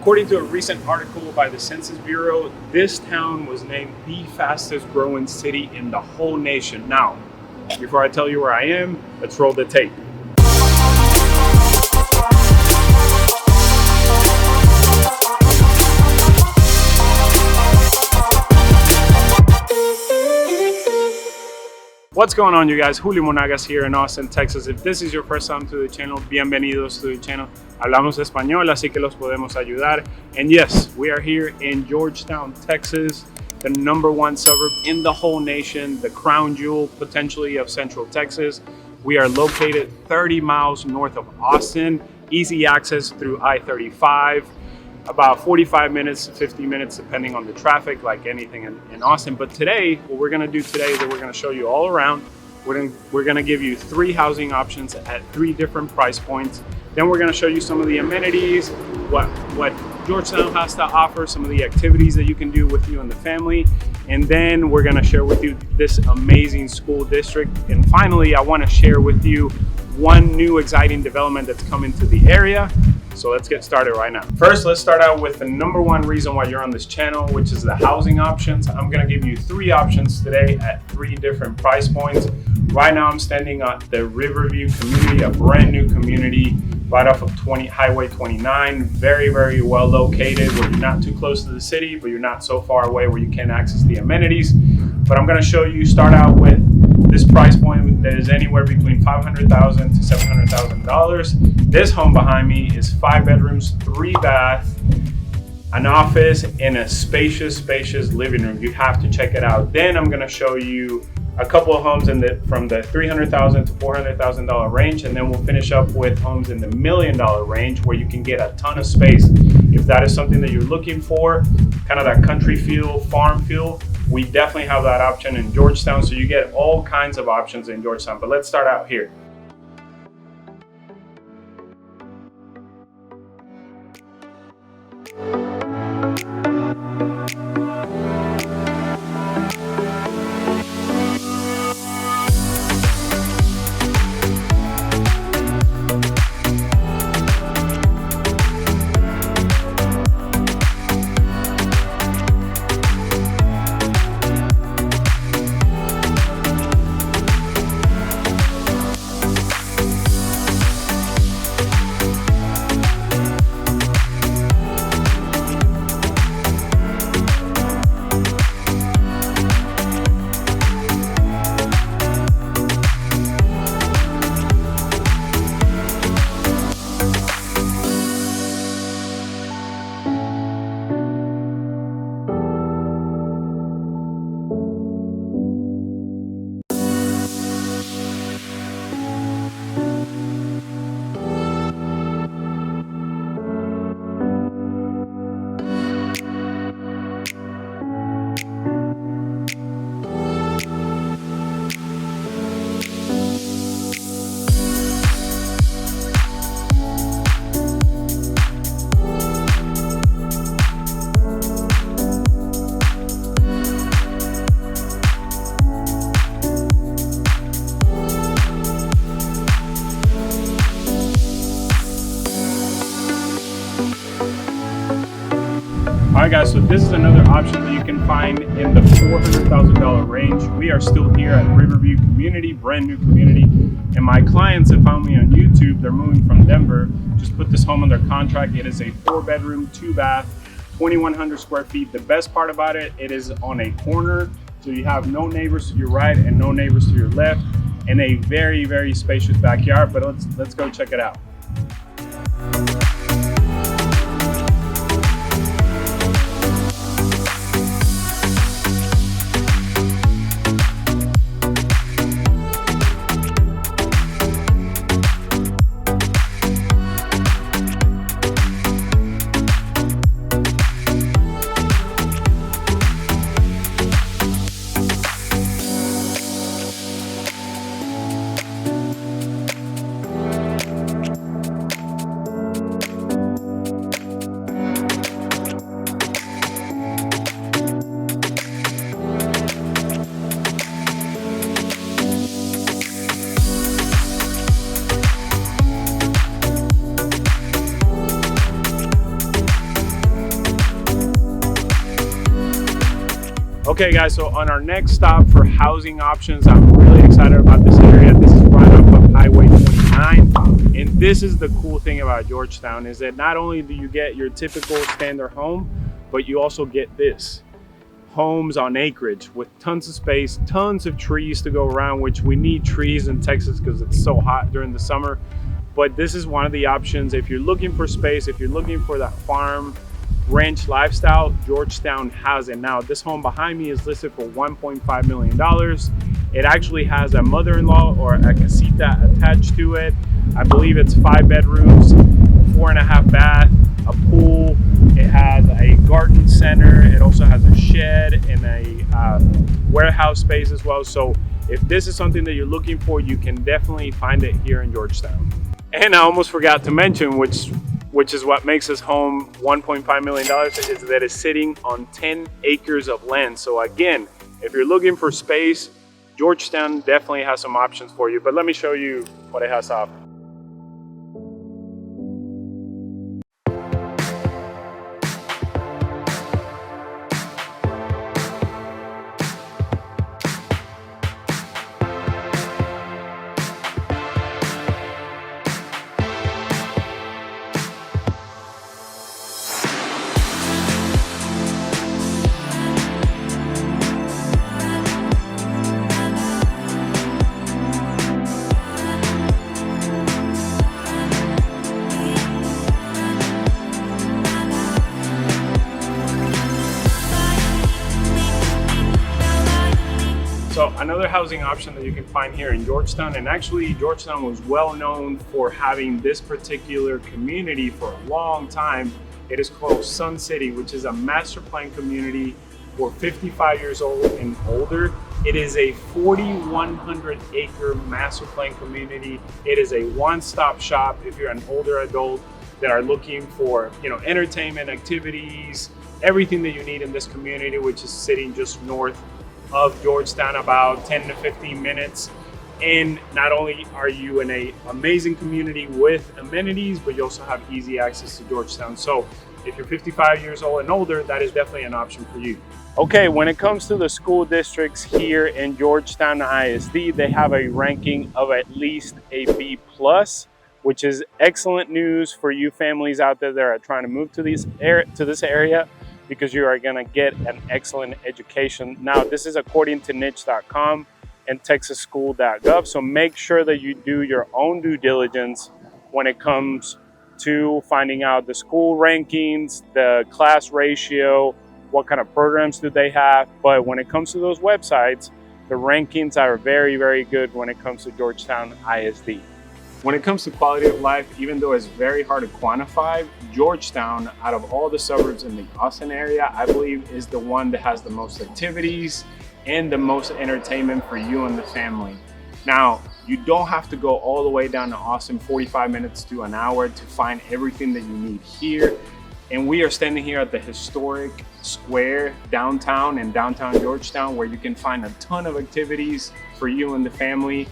According to a recent article by the Census Bureau, this town was named the fastest growing city in the whole nation. Now, before I tell you where I am, let's roll the tape. What's going on, you guys? Julio Monagas here in Austin, Texas. If this is your first time to the channel, bienvenidos to the channel. Hablamos español, así que los podemos ayudar. And yes, we are here in Georgetown, Texas, the #1 suburb in the whole nation, the crown jewel potentially of Central Texas. We are located 30 miles north of Austin, easy access through I-35. About 45 minutes to 50 minutes depending on the traffic, like anything in Austin. But today, what we're gonna do today is that we're gonna show you all around. We're gonna give you 3 housing options at 3 different price points. Then we're gonna show you some of the amenities, what Georgetown has to offer, some of the activities that you can do with you and the family. And then we're gonna share with you this amazing school district. And finally, I wanna share with you one new exciting development that's coming to the area. So let's get started right now. First, let's start out with the #1 reason why you're on this channel, which is the housing options. I'm gonna give you 3 options today at 3 different price points. Right now, I'm standing at the Riverview community, a brand new community right off of Highway 29. Very, very well located where you're not too close to the city, but you're not so far away where you can't access the amenities. But I'm gonna show you, start out with this price point that is anywhere between $500,000 to $700,000. This home behind me is 5 bedrooms, 3 baths, an office, and a spacious living room. You have to check it out. Then I'm gonna show you a couple of homes from the $300,000 to $400,000 range, and then we'll finish up with homes in the $1 million range where you can get a ton of space. If that is something that you're looking for, kind of that country feel, farm feel, we definitely have that option in Georgetown. So you get all kinds of options in Georgetown, but let's start out here. All right, guys, so this is another option that you can find in the $400,000 range. We are still here at Riverview community, brand new community. And my clients that found me on YouTube, they're moving from Denver, just put this home under contract. It is a 4-bedroom, 2-bath, 2,100 square feet. The best part about it, it is on a corner. So you have no neighbors to your right and no neighbors to your left, and a very, very spacious backyard. But let's go check it out. Okay guys, so on our next stop for housing options, I'm really excited about this area. This is right off of Highway 29. And this is the cool thing about Georgetown, is that not only do you get your typical standard home, but you also get this. Homes on acreage with tons of space, tons of trees to go around, which we need trees in Texas because it's so hot during the summer. But this is one of the options. If you're looking for space, if you're looking for that farm ranch lifestyle, Georgetown has it. Now, this home behind me is listed for $1.5 million. It actually has a mother-in-law or a casita attached to it. I believe it's 5 bedrooms, 4.5 bath, a pool. It has a garden center. It also has a shed and a warehouse space as well. So if this is something that you're looking for, you can definitely find it here in Georgetown. And I almost forgot to mention, which is what makes this home $1.5 million, is that it's sitting on 10 acres of land. So again, if you're looking for space, Georgetown definitely has some options for you. But let me show you what it has to offer. So another housing option that you can find here in Georgetown, and actually Georgetown was well known for having this particular community for a long time. It is called Sun City, which is a master plan community for 55 years old and older. It is a 4,100 acre master plan community. It is a one-stop shop if you're an older adult that are looking for, entertainment, activities, everything that you need in this community, which is sitting just north of Georgetown, about 10 to 15 minutes. And not only are you in an amazing community with amenities, but you also have easy access to Georgetown. So if you're 55 years old and older, that is definitely an option for you. Okay, when it comes to the school districts here in Georgetown ISD, they have a ranking of at least a B+, which is excellent news for you families out there that are trying to move to this area, because you are gonna get an excellent education. Now, this is according to niche.com and texasschool.gov, so make sure that you do your own due diligence when it comes to finding out the school rankings, the class ratio, what kind of programs do they have. But when it comes to those websites, the rankings are very, very good when it comes to Georgetown ISD. When it comes to quality of life, even though it's very hard to quantify, Georgetown, out of all the suburbs in the Austin area, I believe is the one that has the most activities and the most entertainment for you and the family. Now, you don't have to go all the way down to Austin, 45 minutes to an hour, to find everything that you need here. And we are standing here at the historic square downtown in downtown Georgetown, where you can find a ton of activities for you and the family.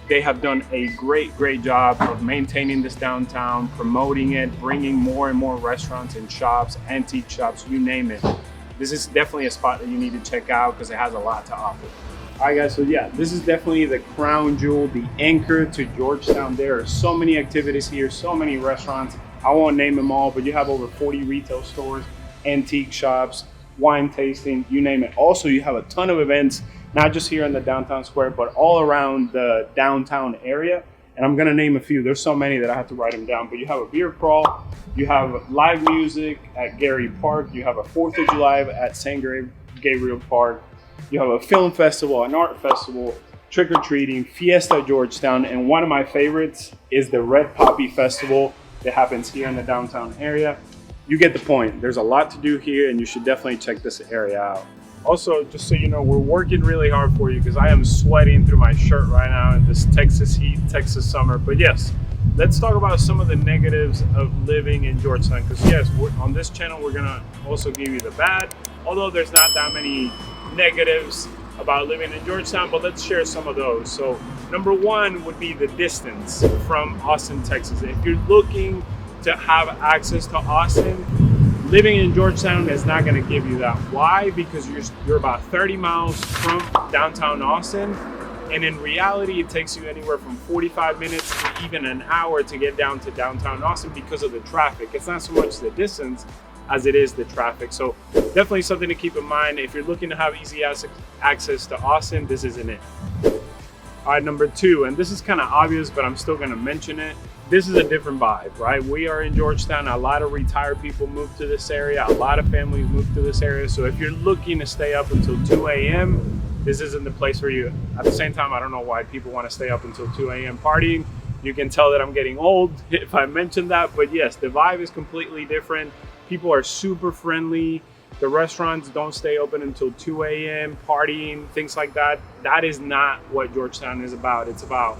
They have done a great job of maintaining this downtown, promoting it, bringing more and more restaurants and shops, antique shops, you name it. This is definitely a spot that you need to check out because it has a lot to offer. All right guys, so yeah, this is definitely the crown jewel, the anchor to Georgetown. There are so many activities here, so many restaurants. I won't name them all, but you have over 40 retail stores, antique shops, wine tasting, you name it. Also, you have a ton of events, not just here in the downtown square, but all around the downtown area. And I'm gonna name a few. There's so many that I have to write them down, but you have a beer crawl, you have live music at Gary Park, you have a 4th of July at St. Gabriel Park, you have a film festival, an art festival, trick-or-treating, Fiesta Georgetown, and one of my favorites is the Red Poppy Festival that happens here in the downtown area. You get the point. There's a lot to do here, and you should definitely check this area out. Also, just so you know, we're working really hard for you because I am sweating through my shirt right now in this Texas heat, Texas summer. But yes, let's talk about some of the negatives of living in Georgetown. Because yes, on this channel, we're gonna also give you the bad, although there's not that many negatives about living in Georgetown, but let's share some of those. So number one would be the distance from Austin, Texas. If you're looking to have access to Austin, Living in Georgetown is not going to give you that. Why? Because you're about 30 miles from downtown Austin, and in reality it takes you anywhere from 45 minutes to even an hour to get down to downtown Austin because of the traffic. It's not so much the distance as it is the traffic. So definitely something to keep in mind. If you're looking to have easy access to Austin, this isn't it. All right, number 2, and this is kind of obvious, but I'm still going to mention it. This is a different vibe, right? We are in Georgetown. A lot of retired people move to this area. A lot of families move to this area. So if you're looking to stay up until 2 a.m., this isn't the place for you. At the same time, I don't know why people want to stay up until 2 a.m. partying. You can tell that I'm getting old if I mention that, but yes, the vibe is completely different. People are super friendly. The restaurants don't stay open until 2 a.m., partying, things like that. That is not what Georgetown is about. It's about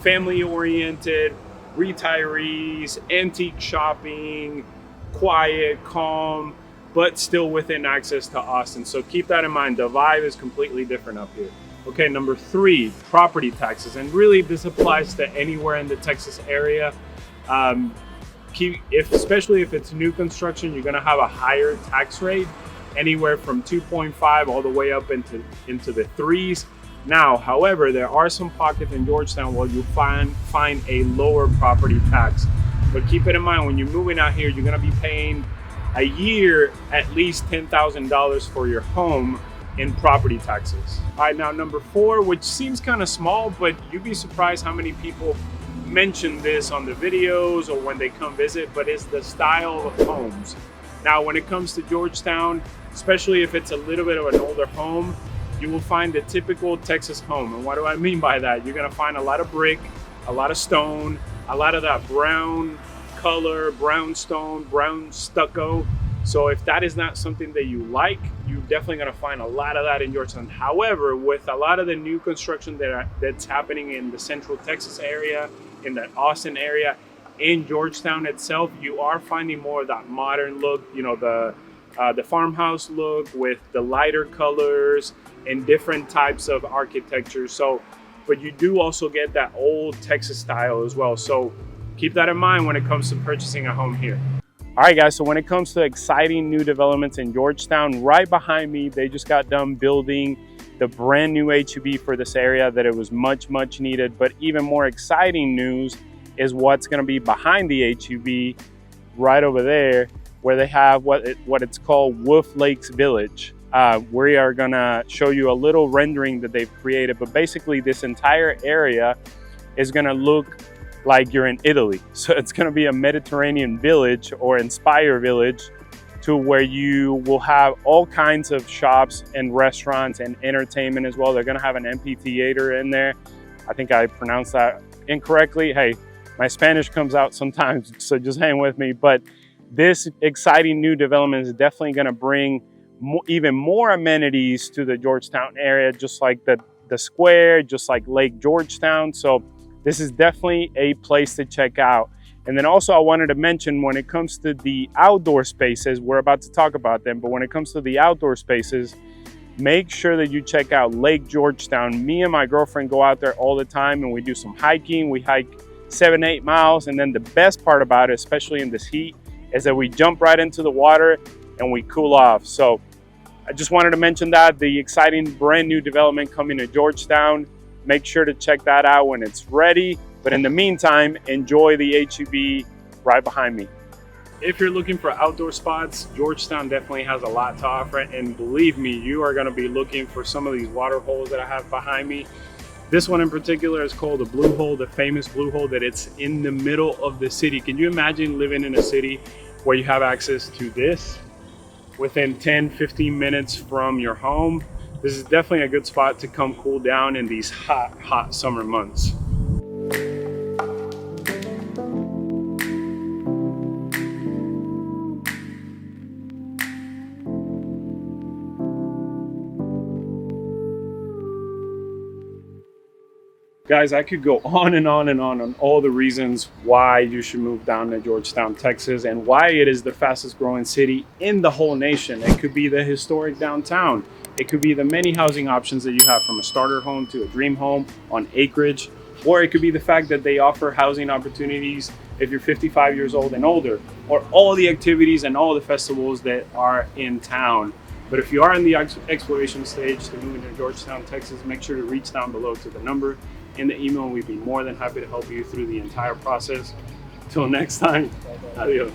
family-oriented, retirees, antique shopping, quiet, calm, but still within access to Austin. So keep that in mind. The vibe is completely different up here. Okay, number 3, property taxes. And really this applies to anywhere in the Texas area. Especially if it's new construction, you're gonna have a higher tax rate, anywhere from 2.5 all the way up into the 3s. Now, however, there are some pockets in Georgetown where you find a lower property tax. But keep it in mind, when you're moving out here, you're gonna be paying a year at least $10,000 for your home in property taxes. All right, now number 4, which seems kind of small, but you'd be surprised how many people mention this on the videos or when they come visit, but it's the style of homes. Now, when it comes to Georgetown, especially if it's a little bit of an older home, you will find the typical Texas home. And what do I mean by that? You're gonna find a lot of brick, a lot of stone, a lot of that brown color, brown stone, brown stucco. So if that is not something that you like, you're definitely gonna find a lot of that in Georgetown. However, with a lot of the new construction that's happening in the central Texas area, in the Austin area, in Georgetown itself, you are finding more of that modern look, you know, the farmhouse look with the lighter colors and different types of architecture. So, but you do also get that old Texas style as well. So keep that in mind when it comes to purchasing a home here. All right, guys, so when it comes to exciting new developments in Georgetown, right behind me, they just got done building the brand new HEB for this area that it was much needed. But even more exciting news is what's gonna be behind the HEB right over there, where they have what it's called Wolf Lakes Village. We are gonna show you a little rendering that they've created, but basically this entire area is gonna look like you're in Italy. So it's gonna be a Mediterranean village or inspired village, to where you will have all kinds of shops and restaurants and entertainment as well. They're gonna have an amphitheater in there. I think I pronounced that incorrectly. Hey, my Spanish comes out sometimes, so just hang with me. But this exciting new development is definitely gonna bring even more amenities to the Georgetown area, just like the square, just like Lake Georgetown. So this is definitely a place to check out. And then also I wanted to mention, when it comes to the outdoor spaces, we're about to talk about them, but when it comes to the outdoor spaces, make sure that you check out Lake Georgetown. Me and my girlfriend go out there all the time and we do some hiking. We hike 7-8 miles. And then the best part about it, especially in this heat, is that we jump right into the water and we cool off. So I just wanted to mention that, the exciting brand new development coming to Georgetown. Make sure to check that out when it's ready. But in the meantime, enjoy the HEB right behind me. If you're looking for outdoor spots, Georgetown definitely has a lot to offer. And believe me, you are gonna be looking for some of these water holes that I have behind me. This one in particular is called the Blue Hole, the famous Blue Hole, that it's in the middle of the city. Can you imagine living in a city where you have access to this within 10-15 minutes from your home? This is definitely a good spot to come cool down in these hot summer months. Guys, I could go on and on and on all the reasons why you should move down to Georgetown, Texas, and why it is the fastest growing city in the whole nation. It could be the historic downtown. It could be the many housing options that you have, from a starter home to a dream home on acreage, or it could be the fact that they offer housing opportunities if you're 55 years old and older, or all the activities and all the festivals that are in town. But if you are in the exploration stage to move into Georgetown, Texas, make sure to reach down below to the number in the email. We'd be more than happy to help you through the entire process. Till next time, adios.